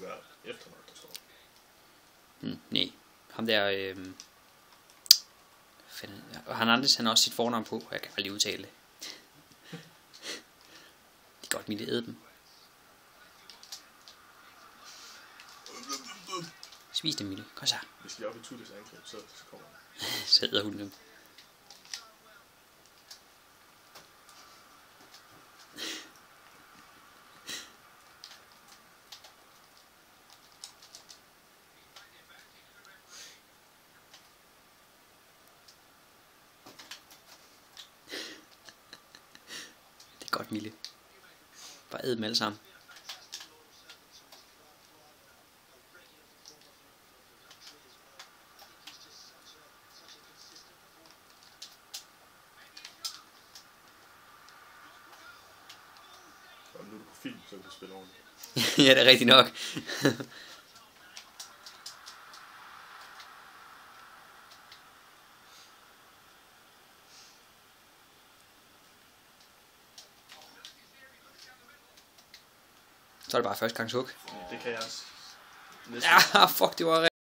være efternavn, der står. Nej. Ham der... Hernandez, han har også sit fornavn på, og jeg kan aldrig udtale det. Det er godt, Mille æde dem. Spis dem, Mille. Kom så. Hvis de er oppe i Tuttes angreb, så kommer Så æder hun dem. Det er godt, Mille. Bare æd dem alle sammen. Og nu er du på film, så kan du spille ordentligt. Ja, det er rigtigt nok. Så er det bare første gangs hug. Det kan jeg også. Ja, fuck, det var